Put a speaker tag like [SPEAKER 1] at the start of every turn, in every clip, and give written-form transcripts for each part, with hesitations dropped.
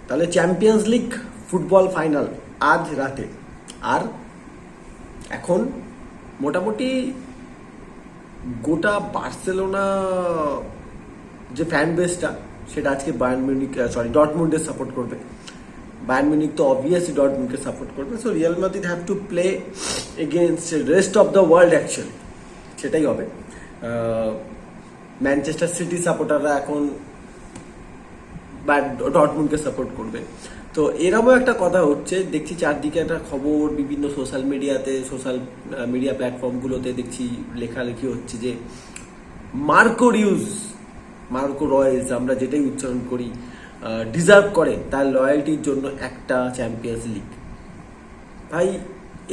[SPEAKER 1] তাহলে champions league football final আজ রাতে। আর এখন মোটামুটি গোটা বার্সেলোনা যে ফ্যান বেসটা সেটা আজকে ডর্টমুন্ডে সাপোর্ট করবে। বায়ার্ন মিউনিক তো অবভিয়াসলি ডর্টমুন্ডকে সাপোর্ট করবে। So Real Madrid have to play against rest of the world actually, সেটাই হবে। ম্যানচেস্টার সিটি সাপোর্টাররা এখন ডর্টমুন্ডকে সাপোর্ট করবে। তো এরকমও একটা কথা হচ্ছে, দেখছি চারদিকে একটা খবর, বিভিন্ন সোশ্যাল মিডিয়া প্ল্যাটফর্মগুলোতে দেখছি লেখালেখি হচ্ছে যে মার্কো রয়েস, আমরা যেটাই উচ্চারণ করি, ডিজার্ভ করে তার লয়্যালটির জন্য একটা চ্যাম্পিয়ন্স লিগ। ভাই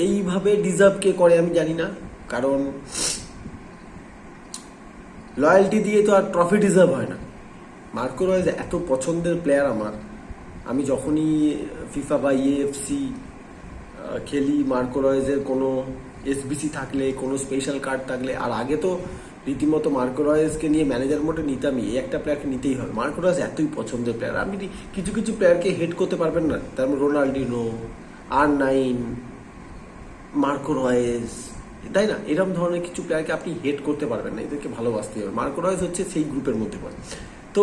[SPEAKER 1] এইভাবে ডিজার্ভ কে করে আমি জানি না, কারণ লয়্যালটি দিয়ে তো আর ট্রফি ডিজার্ভ হয় না। মার্কো রয়েস এত পছন্দের প্লেয়ার আমার, আমি যখনই ফিফা বা ইএফসি খেলি, মার্কো রয়েসের কোনো এসবিসি থাকলে, কোনো স্পেশাল কার্ড থাকলে, আর আগে তো রীতিমতো মার্কো রয়েসকে নিয়ে ম্যানেজার মোটে নিতামই, এই একটা প্লেয়ারকে নিতেই হবে। মার্কো রয়েস এতই পছন্দের প্লেয়ার, আপনি কিছু কিছু প্লেয়ারকে হেড করতে পারবেন না, তার রোনাল্ডিনো, R9, মার্কো রয়েস, তাই না? এরকম ধরনের কিছু প্লেয়ারকে আপনি হেড করতে পারবেন না, এদেরকে ভালোবাসতে হবে। মার্কো রয়েস হচ্ছে সেই গ্রুপের মধ্যে পড়ে। তো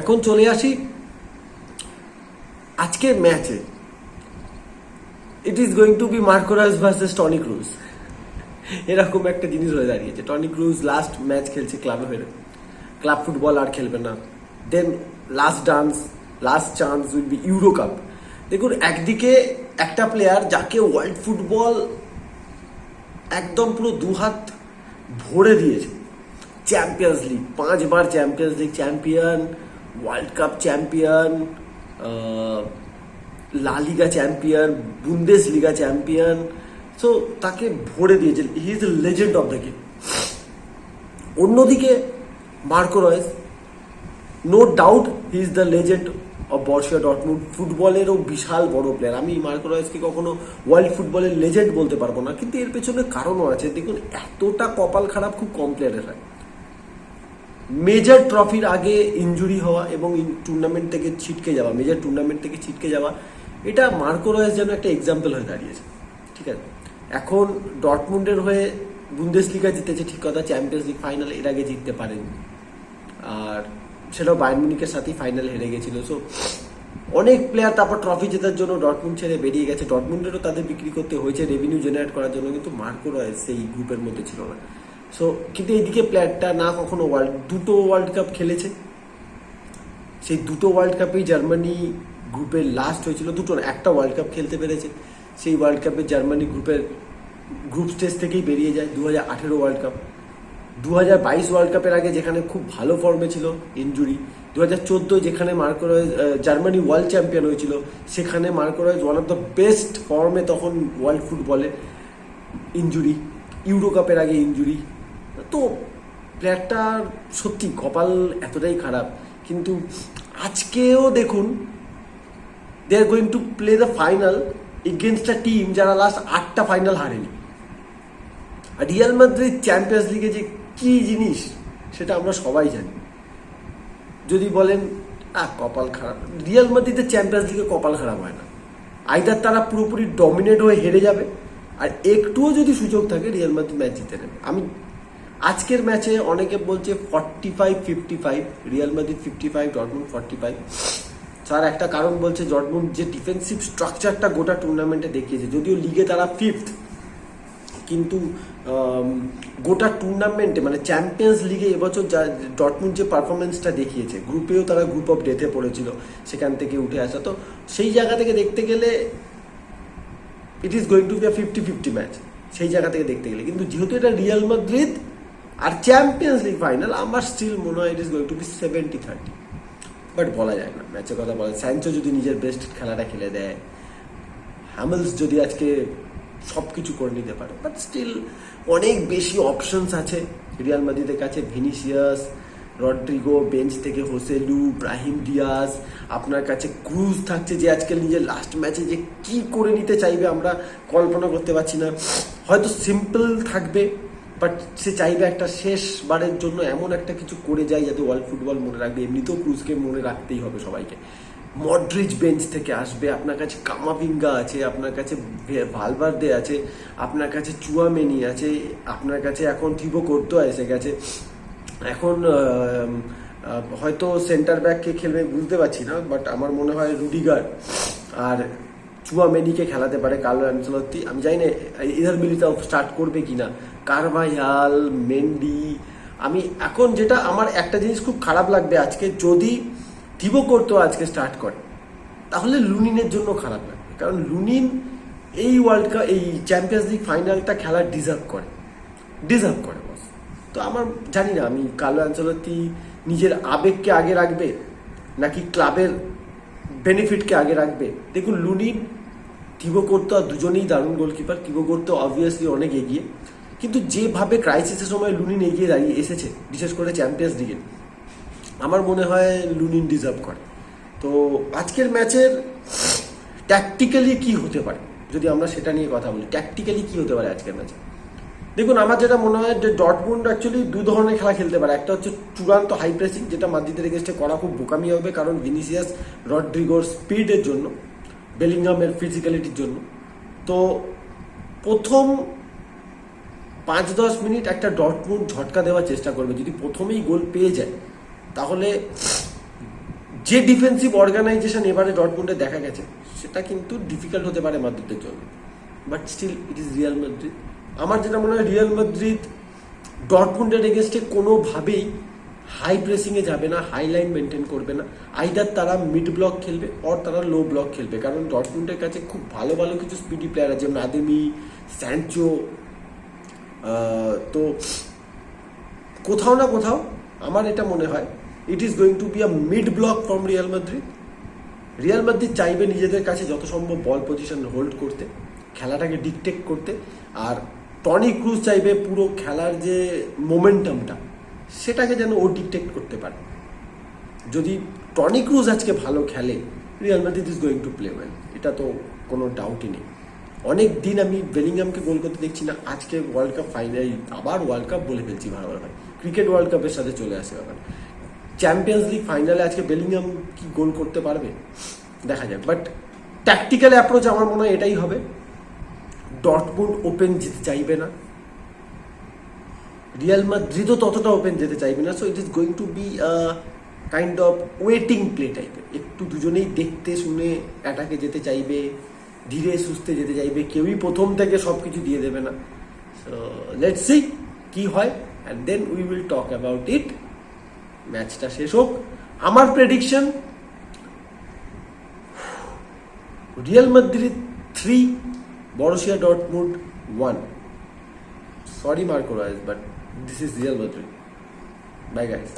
[SPEAKER 1] এখন চলে আসি আজকের ম্যাচে। It is going to be Marco Reus versus Toni Kroos, এরকম একটা জিনিস হয়ে দাঁড়িয়েছে। টনি ক্রুজ লাস্ট ম্যাচ খেলছে ক্লাবে হয়ে, ক্লাব ফুটবল আর খেলবে না। Then last chance will be Euro cup. দেখুন, একদিকে একটা প্লেয়ার যাকে ওয়ার্ল্ড ফুটবল একদম পুরো দুহাত ভরে দিয়েছে, চ্যাম্পিয়ন্স লিগ 5 বার champions league champion, world cup champion, La Liga champion, Bundesliga champion. So তাকে ভরে দিয়েছে, he is the legend of the game. অন্যদিকে Marco Reus, no doubt he is the legend of Borussia Dortmund, ফুটবলেরও বিশাল বড় player. আমি Marco রয়েসকে কখনো world ফুটবলের লেজেন্ড বলতে পারবো না, কিন্তু এর পেছনে কারণও আছে। দেখুন, এতটা কপাল খারাপ খুব কম প্লেয়ারের হয়। মেজর ট্রফির আগে ইনজুরি হওয়া এবং টুর্নামেন্ট থেকে ছিটকে যাওয়া, এটা মার্কো রয়েস যেন একটা এক্সাম্পল হয়ে দাঁড়িয়েছে। ঠিক আছে, এখন ডর্টমুন্ডের হয়ে বুন্দেসলিগা জিতেছে, ঠিক কথা, চ্যাম্পিয়ন্স লিগ ফাইনাল এর আগে জিততে পারেনি, আর সেটাও বায়ার্ন মিউনিকের সাথেই ফাইনাল হেরে গেছিল। সো অনেক প্লেয়ার তারপর ট্রফি জেতার জন্য ডর্টমুন্ড ছেড়ে বেরিয়ে গেছে, ডর্টমুন্ডেরও তাদের বিক্রি করতে হয়েছে রেভিনিউ জেনারেট করার জন্য, কিন্তু মার্কো রয়েস সেই গ্রুপের মধ্যে ছিল না। সো কিন্তু এইদিকে প্লেয়ারটা না কখনো দুটো ওয়ার্ল্ড কাপ খেলেছে, সেই দুটো ওয়ার্ল্ড কাপেই জার্মানি গ্রুপের লাস্ট হয়েছিল, দুটো না, একটা ওয়ার্ল্ড কাপ খেলতে পেরেছে। সেই ওয়ার্ল্ড কাপে জার্মানি গ্রুপ স্টেজ থেকেই বেরিয়ে যায়। 2018 ওয়ার্ল্ড কাপ, 2022 ওয়ার্ল্ড কাপের আগে যেখানে খুব ভালো ফর্মে ছিল, ইনজুরি। 2014 যেখানে মার্কো রয়েস জার্মানি ওয়ার্ল্ড চ্যাম্পিয়ন হয়েছিল, সেখানে Marco Royce one of the best ফর্মে তখন ওয়ার্ল্ড ফুটবলে, ইনজুরি। ইউরো কাপের আগে ইনজুরি। তো প্লেয়ারটার সত্যি কপাল এতটাই খারাপ। কিন্তু আজকেও দেখুন, they are going to play the final against a team যারা লাস্ট 8টা ফাইনাল হারেনি। আর রিয়াল মাদ্রিদ চ্যাম্পিয়ন্স লিগে যে কি জিনিস সেটা আমরা সবাই জানি। যদি বলেন কপাল খারাপ, রিয়াল মাদ্রিদের চ্যাম্পিয়ন্স লিগে কপাল খারাপ হয় না, আইদার তারা পুরোপুরি ডমিনেট হয়ে হেরে যাবে, আর একটুও যদি সুযোগ থাকে রিয়াল মাদ্রিদ ম্যাচ জিতে নেবে। আজকের ম্যাচে অনেকে বলছে 45-55, রিয়াল মাদ্রিদ 55, ডর্টমুন্ড 45। তার একটা কারণ বলছে ডর্টমুন্ড যে ডিফেন্সিভ স্ট্রাকচারটা গোটা টুর্নামেন্টে দেখিয়েছে, যদিও লিগে তারা 5th, কিন্তু গোটা টুর্নামেন্টে মানে চ্যাম্পিয়ন্স লিগে এবছর ডর্টমুন্ড যে পারফরমেন্সটা দেখিয়েছে, গ্রুপেও তারা গ্রুপ অফ ডেথে পড়েছিল, সেখান থেকে উঠে আসা। তো সেই জায়গা থেকে দেখতে গেলে it is going to be a 50-50 match, সেই জায়গা থেকে দেখতে গেলে। কিন্তু যেহেতু এটা রিয়াল মাদ্রিদ আর চ্যাম্পিয়ন্স লিগ ফাইনাল, আমার স্টিল মনে হয় it is going to be 70-30, but বলা যায় না, ম্যাচের কথা বলা। স্যানচো যদি নিজের বেস্ট খেলাটা খেলে দেয়, হ্যামেলস যদি আজকে সব কিছু করে নিতে পারে, বাট স্টিল অনেক বেশি অপশনস আছে রিয়াল মাদ্রিদের কাছে। ভিনিসিয়াস, রড্রিগো, বেঞ্চ থেকে হোসেলু, ব্রাহিম ডিয়াজ, আপনার কাছে ক্রুজ থাকছে, যে আজকে নিজের লাস্ট ম্যাচে যে কি করে নিতে চাইবে আমরা কল্পনা করতে পারছি না। হয়তো সিম্পল থাকবে, বাট সে চাইবে একটা শেষবারের জন্য এমন একটা কিছু করে যায় যাতে ওয়ার্ল্ড ফুটবল মনে রাখবে। এমনিতেও ক্রুজকে মনে রাখতেই হবে সবাইকে। মডরিচ বেঞ্চ থেকে আসবে, আপনার কাছে কামাভিঙ্গা আছে, আপনার কাছে ভালভার্দে আছে, আপনার কাছে চুয়ামেনি আছে, আপনার কাছে এখন থিবো কোর্তোয়া এসে গেছে। এখন হয়তো সেন্টার ব্যাককে খেলবে বুঝতে পারছি না, বাট আমার মনে হয় রুডিগার আর চুয়ামেনিকে খেলাতে পারে কার্লো অ্যানচেলত্তি। আমি জানি না ইধার মিলিটাও স্টার্ট করবে কিনা, কারভায়াল, মেন্ডি। আমি এখন যেটা আমার একটা জিনিস খুব খারাপ লাগবে আজকে, যদি থিবো কোর্তোয়া আজকে স্টার্ট করে তাহলে লুনিনের জন্য খারাপ লাগবে, কারণ লুনিন এই ওয়ার্ল্ড কাপ, এই চ্যাম্পিয়ন্স লিগ ফাইনালটা খেলার ডিজার্ভ করে বস। তো আমার জানি না, আমি কার্লো অ্যানচেলত্তি নিজের আবেগকে আগে রাখবে নাকি ক্লাবের বেনিফিটকে আগে রাখবে। দেখুন, লুনিন, থিবো কোর্তোয়া দুজনেই দারুণ গোলকিপার। থিবো কোর্তোয়া অবভিয়াসলি অনেক এগিয়ে, কিন্তু যেভাবে ক্রাইসিসের সময় লুনিন এগিয়ে দাঁড়িয়ে এসেছে, বিশেষ করে চ্যাম্পিয়ন্স লিগে, আমার মনে হয় লুনিন ডিজার্ভ করে। তো আজকের ম্যাচের ট্যাকটিক্যালি কি হতে পারে, যদি আমরা সেটা নিয়ে কথা বলি, ট্যাকটিক্যালি কি হতে পারে আজকের ম্যাচে। দেখুন, আমার যেটা মনে হয় যে ডটমুন্ড অ্যাকচুয়ালি দু ধরনের খেলা খেলতে পারে। একটা হচ্ছে চূড়ান্ত হাই প্রেসিং, যেটা মাদ্রিদের এগেইনস্টে করা খুব বোকামি হবে, কারণ ভিনিসিয়াস, রড্রিগোর স্পিডের জন্য, বেলিংহামের ফিজিক্যালিটির জন্য। তো প্রথম 5-10 মিনিট একটা ডটমুন্ড ঝটকা দেওয়ার চেষ্টা করবে। যদি প্রথমেই গোল পেয়ে যায়, তাহলে যে ডিফেন্সিভ অর্গানাইজেশন এবারে ডটমুন্ডে দেখা গেছে, সেটা কিন্তু ডিফিকাল্ট হতে পারে মাদ্রিদের জন্য। But still it is Real Madrid. আমার যেটা মনে হয়, রিয়াল মাদ্রিদ ডটমুন্ডের এগেনস্টে কোনোভাবেই হাই প্রেসিংয়ে যাবে না, হাই লাইন মেনটেন করবে না। আইদার তারা মিড ব্লক খেলবে অর তারা লো ব্লক খেলবে, কারণ ডটমুন্ডের কাছে খুব ভালো ভালো কিছু স্পিডি প্লেয়ার আছে, যেমন আদেমি, স্যানচো। তো কোথাও না কোথাও আমার এটা মনে হয় it is going to be a mid block from Real Madrid. Real Madrid চাইবে নিজেদের কাছে যত সম্ভব বল পজিশন হোল্ড করতে, খেলাটাকে ডিকটেট করতে, আর টনি ক্রুজ চাইবে পুরো খেলার যে মোমেন্টামটা, সেটাকে যেন ও ডিকটেট করতে পারে। যদি টনি ক্রুজ আজকে ভালো খেলে, Real Madrid is going to play well, এটা তো কোনো ডাউটই নেই। অনেক দিন আমি বেলিংহামকে গোল করতে দেখছি না, আজকে ওয়ার্ল্ড কাপ ফাইনাল, আবার ওয়ার্ল্ড কাপ বলে ফেলছি ভালো ভাই, ক্রিকেট ওয়ার্ল্ড কাপের সাথে চলে আসে ব্যাপার। চ্যাম্পিয়ন্স লিগ ফাইনালে আজকে বেলিংহাম কি গোল করতে পারবে দেখা যাক। বাট ট্যাকটিক্যাল অ্যাপ্রোচ আমার মনে হয় এটাই হবে, ডটমুন্ড ওপেন যেতে চাইবে না, রিয়াল মাদ্রিদও ততটা ওপেন যেতে চাইবে না। So it is going to be kind of waiting play টাইপের। একটু দুজনেই দেখতে শুনে অ্যাটাকে যেতে চাইবে, ধীরে সুস্থে যেতে চাইবে, কেউই প্রথম থেকে সব কিছু দিয়ে দেবে না। সো লেটস সি কি হয়, and then we will talk about it. ম্যাচটা শেষ হোক। আমার prediction, Real Madrid 3, Borussia Dortmund 1. Sorry Marco Reus, but this is Real Madrid. Bye guys.